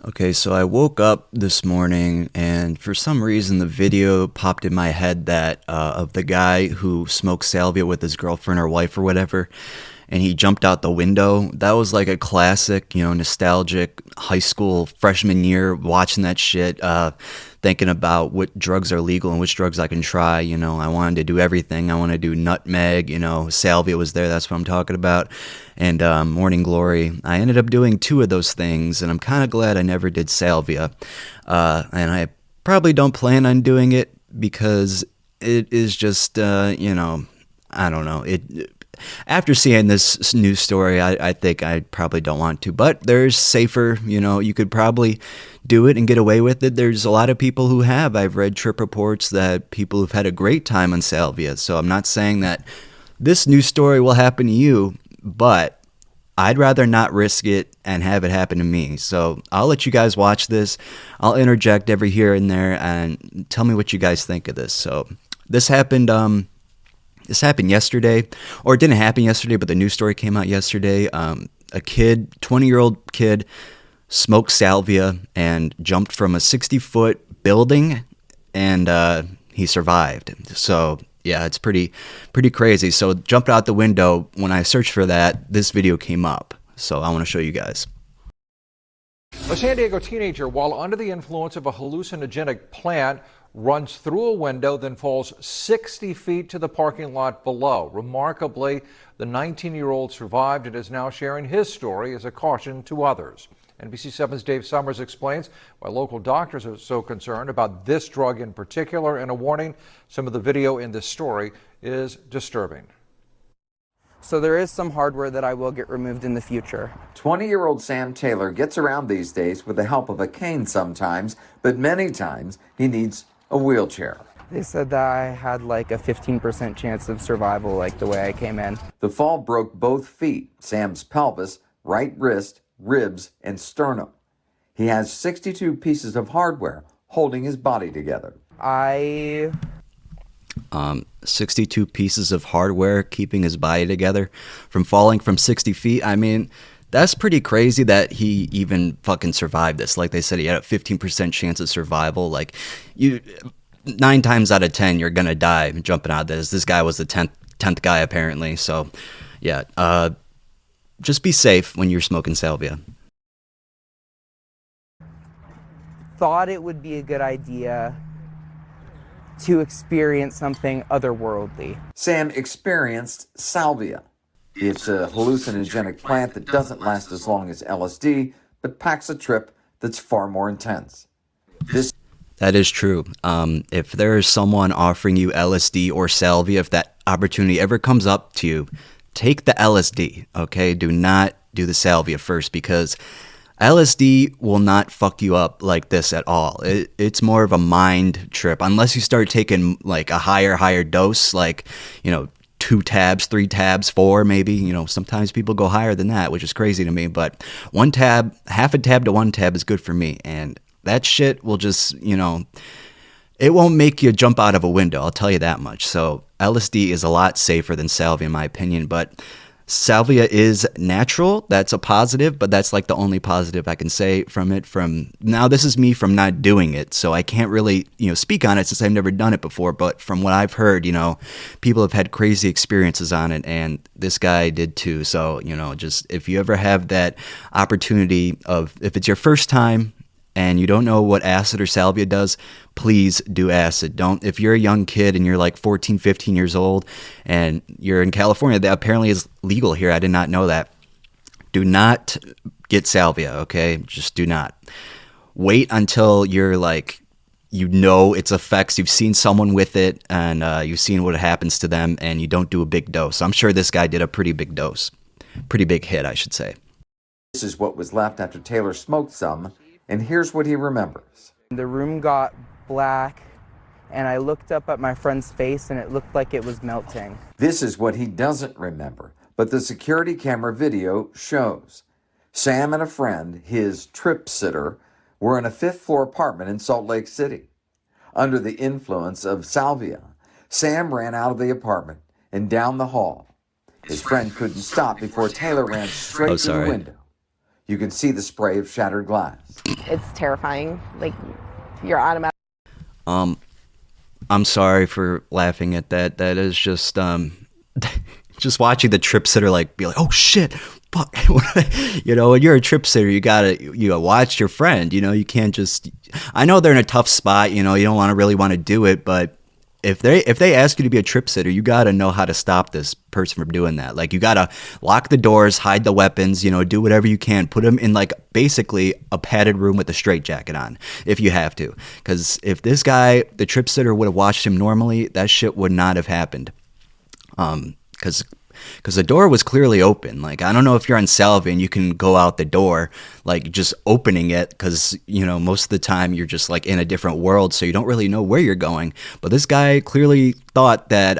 Okay, so I woke up this morning and for some reason the video popped in my head that of the guy who smoked salvia with his girlfriend or wife or whatever, and he jumped out the window. That was like a classic, nostalgic high school freshman year watching that shit, thinking about what drugs are legal and which drugs I can try. I wanted to do everything. I want to do nutmeg, salvia was there. That's what I'm talking about. And morning glory. I ended up doing two of those things, and I'm kind of glad I never did salvia. And I probably don't plan on doing it because it is just, I don't know. After seeing this news story, I think I probably don't want to. But there's safer, you could probably do it and get away with it. There's a lot of people who have. I've read trip reports that people have had a great time on salvia. So I'm not saying that this news story will happen to you, but I'd rather not risk it and have it happen to me. So I'll let you guys watch this. I'll interject every here and there and tell me what you guys think of this. So this happened. This happened yesterday, or it didn't happen yesterday, but the news story came out yesterday. A kid, 20-year-old kid, smoked salvia and jumped from a 60-foot building, and he survived. So yeah, it's pretty crazy. So jumped out the window. When I searched for that, this video came up. So I want to show you guys. A San Diego teenager, while under the influence of a hallucinogenic plant, runs through a window, then falls 60 feet to the parking lot below. Remarkably, the 19-year-old survived and is now sharing his story as a caution to others. NBC7's Dave Summers explains why local doctors are so concerned about this drug in particular, and a warning: some of the video in this story is disturbing. So there is some hardware that I will get removed in the future. 20-year-old Sam Taylor gets around these days with the help of a cane sometimes, but many times he needs a wheelchair. They said that I had like a 15% chance of survival, like the way I came in. The fall broke both feet, Sam's pelvis, right wrist, ribs, and sternum. He has 62 pieces of hardware holding his body together. 62 pieces of hardware keeping his body together from falling from 60 feet. I mean, that's pretty crazy that he even fucking survived this. Like they said, he had a 15% chance of survival. Like, 9 times out of 10, you're gonna die jumping out of this. This guy was the 10th guy apparently. So yeah, just be safe when you're smoking salvia. Thought it would be a good idea to experience something otherworldly. Sam experienced salvia. It's a hallucinogenic plant that doesn't last as long as LSD, but packs a trip that's far more intense. That is true. If there is someone offering you LSD or salvia, if that opportunity ever comes up to you, take the LSD, okay? Do not do the salvia first, because LSD will not fuck you up like this at all. It's more of a mind trip, unless you start taking like a higher dose, like, 2 tabs, 3 tabs, 4 maybe. Sometimes people go higher than that, which is crazy to me. But 1 tab, half a tab to 1 tab is good for me. And that shit will just, it won't make you jump out of a window. I'll tell you that much. So LSD is a lot safer than salvia, in my opinion. But salvia is natural. That's a positive, but that's like the only positive I can say from it. From now, this is me from not doing it, so I can't really, speak on it since I've never done it before. But from what I've heard, people have had crazy experiences on it, and this guy did too. So, just if you ever have that opportunity of, if it's your first time and you don't know what acid or salvia does, please do acid. Don't, if you're a young kid and you're like 14, 15 years old and you're in California, that apparently is legal here. I did not know that. Do not get salvia, okay? Just do not. Wait until you're like, its effects, you've seen someone with it, and you've seen what happens to them, and you don't do a big dose. I'm sure this guy did a pretty big dose. Pretty big hit, I should say. This is what was left after Taylor smoked some, and here's what he remembers. The room got black, and I looked up at my friend's face, and it looked like it was melting. This is what he doesn't remember, but the security camera video shows. Sam and a friend, his trip sitter, were in a 5th-floor apartment in Salt Lake City. Under the influence of salvia, Sam ran out of the apartment and down the hall. His friend couldn't stop before Taylor ran straight to the window. You can see the spray of shattered glass. It's terrifying. Like, you're automatic. I'm sorry for laughing at that. That is just just watching the trip sitter like be like, oh shit, fuck. You know, when you're a trip sitter, you gotta watch your friend. You know, you can't just. I know they're in a tough spot. You know, you don't really want to do it, but if they ask you to be a trip sitter, you gotta know how to stop this person from doing that. Like, you gotta lock the doors, hide the weapons, you know, do whatever you can. Put them in like basically a padded room with a straitjacket on if you have to. Because if this guy, the trip sitter, would have watched him normally, that shit would not have happened. Because the door was clearly open. Like, I don't know if you're on Salvia and you can go out the door, like just opening it, because, you know, most of the time you're just like in a different world, so you don't really know where you're going. But this guy clearly thought that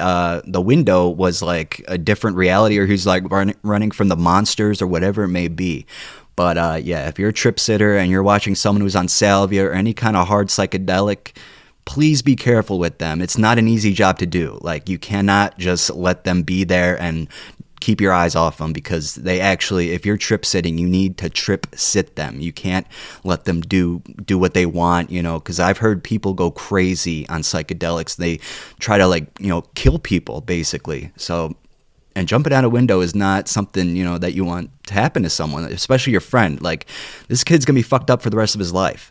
the window was like a different reality, or he's like running from the monsters or whatever it may be. But yeah, if you're a trip sitter and you're watching someone who's on Salvia or any kind of hard psychedelic, please be careful with them. It's not an easy job to do. Like, you cannot just let them be there and keep your eyes off them, because they actually, if you're trip sitting, you need to trip sit them. You can't let them do what they want, you know, because I've heard people go crazy on psychedelics. They try to, like, you know, kill people basically. So, and jumping out a window is not something, you know, that you want to happen to someone, especially your friend. Like, this kid's gonna be fucked up for the rest of his life.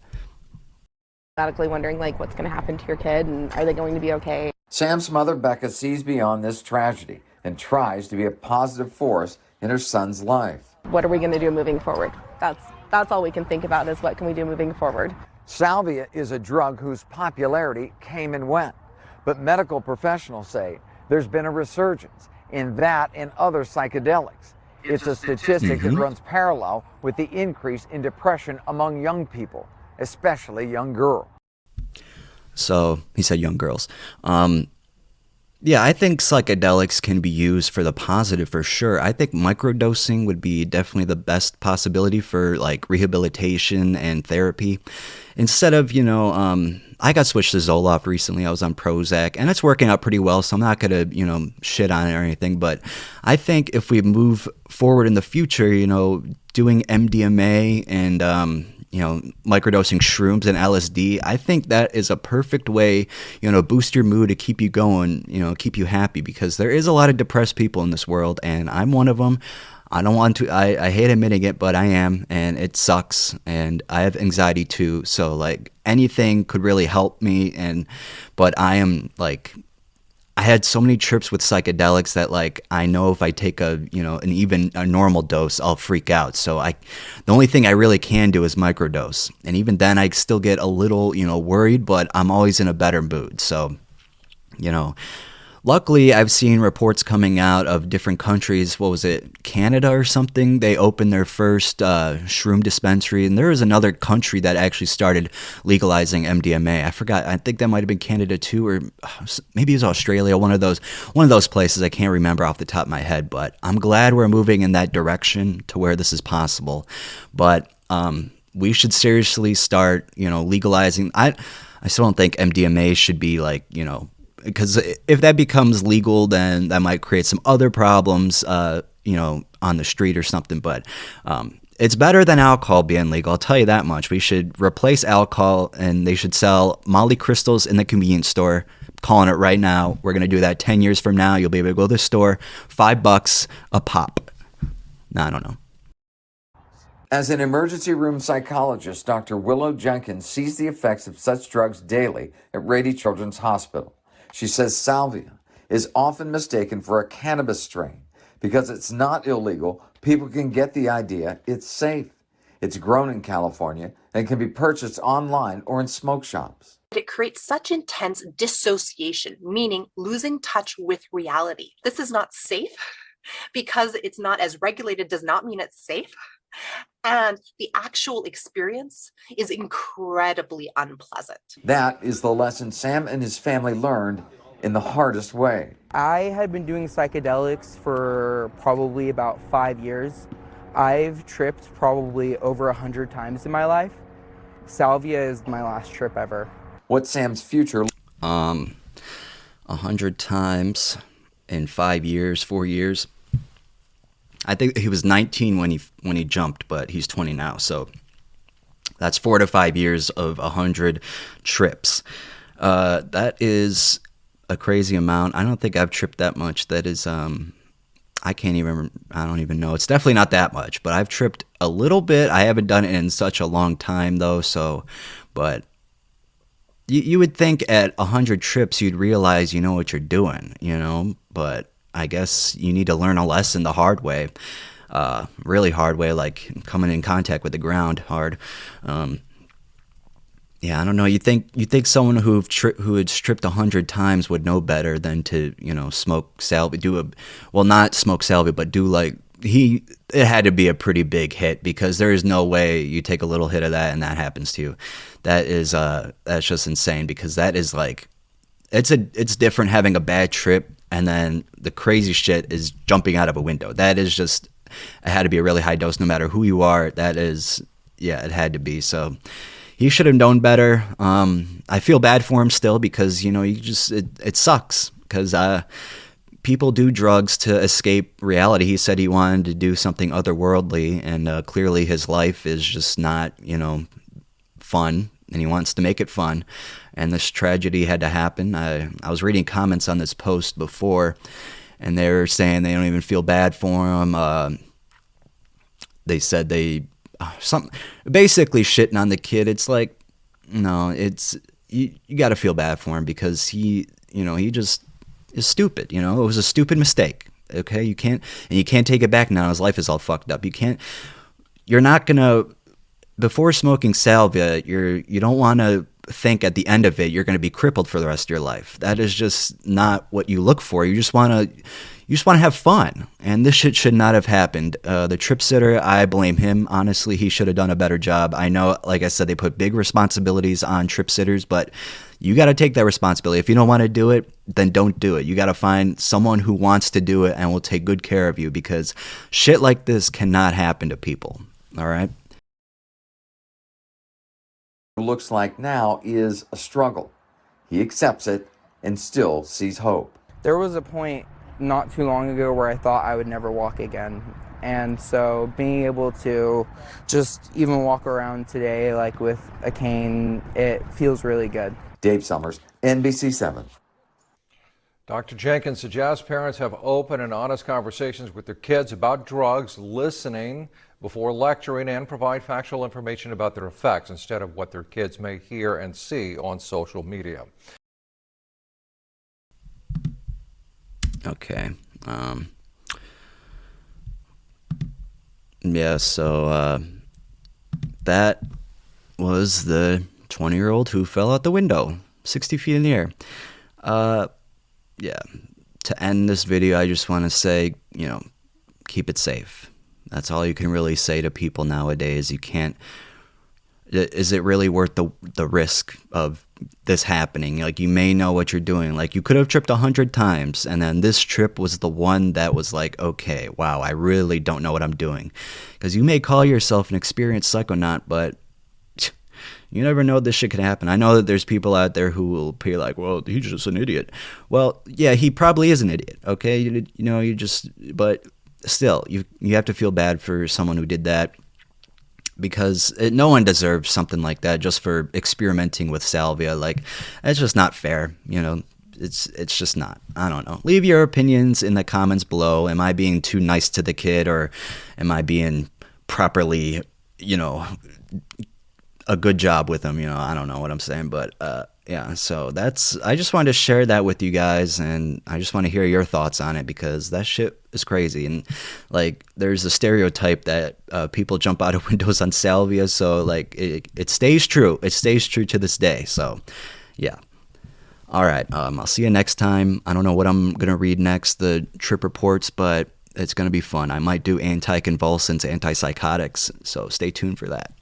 Wondering, like, what's going to happen to your kid and are they going to be okay? Sam's mother, Becca, sees beyond this tragedy and tries to be a positive force in her son's life. What are we going to do moving forward? That's all we can think about, is what can we do moving forward. Salvia is a drug whose popularity came and went, but medical professionals say there's been a resurgence in that and other psychedelics. It's a statistic that runs parallel with the increase in depression among young people, especially young girls. So he said young girls. Yeah, I think psychedelics can be used for the positive for sure. I think microdosing would be definitely the best possibility for like rehabilitation and therapy. Instead of, you know, I got switched to Zoloft recently. I was on Prozac, and it's working out pretty well, so I'm not going to, you know, shit on it or anything. But I think if we move forward in the future, you know, doing MDMA and, you know, microdosing shrooms and LSD, I think that is a perfect way, you know, to boost your mood, to keep you going, you know, keep you happy, because there is a lot of depressed people in this world, and I'm one of them. I don't want to, I hate admitting it, but I am, and it sucks, and I have anxiety too, so like anything could really help me, but I am like, I had so many trips with psychedelics that, like, I know if I take a normal dose, I'll freak out. So the only thing I really can do is microdose. And even then I still get a little, you know, worried, but I'm always in a better mood. So, you know, luckily I've seen reports coming out of different countries. What was it? Canada or something? They opened their first shroom dispensary, and there was another country that actually started legalizing MDMA. I forgot. I think that might have been Canada too, or maybe it was Australia. One of those places. I can't remember off the top of my head, but I'm glad we're moving in that direction to where this is possible. But we should seriously start, you know, legalizing. I still don't think MDMA should be like, you know, because if that becomes legal, then that might create some other problems, you know, on the street or something. But it's better than alcohol being legal, I'll tell you that much. We should replace alcohol, and they should sell Molly crystals in the convenience store. I'm calling it right now. We're going to do that 10 years from now. You'll be able to go to the store, $5 a pop. No, I don't know. As an emergency room psychologist, Dr. Willow Jenkins sees the effects of such drugs daily at Rady Children's Hospital. She says salvia is often mistaken for a cannabis strain. Because it's not illegal, people can get the idea it's safe. It's grown in California and can be purchased online or in smoke shops. It creates such intense dissociation, meaning losing touch with reality. This is not safe. Because it's not as regulated does not mean it's safe. And the actual experience is incredibly unpleasant. That is the lesson Sam and his family learned in the hardest way. I had been doing psychedelics for probably about 5 years. I've tripped probably over 100 times in my life. Salvia is my last trip ever. What's Sam's future? 100 times in 5 years, 4 years. I think he was 19 when he jumped, but he's 20 now. So that's 4 to 5 years of 100 trips. That is a crazy amount. I don't think I've tripped that much. That is, I don't even know. It's definitely not that much, but I've tripped a little bit. I haven't done it in such a long time though. So, but you would think at 100 trips, you'd realize you know what you're doing, but I guess you need to learn a lesson the hard way, really hard way, like coming in contact with the ground hard. Yeah, I don't know. You think someone who had stripped 100 times would know better than to smoke salvia, not smoke salvia, but do like it had to be a pretty big hit, because there is no way you take a little hit of that and that happens to you. That's just insane, because that is like it's different having a bad trip, and then the crazy shit is jumping out of a window. That is just, it had to be a really high dose no matter who you are. That is, yeah, it had to be. So he should have known better. I feel bad for him still, because it sucks, because people do drugs to escape reality. He said he wanted to do something otherworldly, and clearly his life is just not fun, and he wants to make it fun, and this tragedy had to happen. I was reading comments on this post before, and they're saying they don't even feel bad for him. They said basically shitting on the kid. It's like, no, it's you got to feel bad for him, because he just is stupid. It was a stupid mistake. Okay, you can't take it back now. His life is all fucked up. You're not gonna, before smoking salvia, you don't want to think at the end of it you're going to be crippled for the rest of your life. That is just not what you look for. You just want to have fun, and this shit should not have happened. The trip sitter, I blame him. Honestly, he should have done a better job. I know, like I said, they put big responsibilities on trip sitters, but you got to take that responsibility. If you don't want to do it, then don't do it. You got to find someone who wants to do it and will take good care of you, because shit like this cannot happen to people. All right? Looks like now is a struggle. He accepts it and still sees hope. There was a point not too long ago where I thought I would never walk again. And so being able to just even walk around today, like with a cane, it feels really good. Dave Summers, NBC7. Dr. Jenkins suggests parents have open and honest conversations with their kids about drugs, listening before lecturing, and provide factual information about their effects instead of what their kids may hear and see on social media. Okay. Yeah, so that was the 20-year-old who fell out the window 60 feet in the air. Yeah, to end this video, I just want to say, keep it safe. That's all you can really say to people nowadays. You can't. Is it really worth the risk of this happening? Like, you may know what you're doing. Like, you could have tripped 100 times, and then this trip was the one that was like, okay, wow, I really don't know what I'm doing. Because you may call yourself an experienced psychonaut, but you never know this shit could happen. I know that there's people out there who will be like, well, he's just an idiot. Well, yeah, he probably is an idiot, okay? But still, you have to feel bad for someone who did that, because no one deserves something like that just for experimenting with salvia. Like, that's just not fair, It's just not. I don't know. Leave your opinions in the comments below. Am I being too nice to the kid, or am I being properly, a good job with him? I don't know what I'm saying, but yeah, so I just wanted to share that with you guys, and I just want to hear your thoughts on it, because that shit is crazy. And like, there's a stereotype that people jump out of windows on salvia, so like it stays true. It stays true to this day. So yeah. All right, I'll see you next time. I don't know what I'm gonna read next, the trip reports, but it's gonna be fun. I might do anticonvulsants, antipsychotics, so stay tuned for that.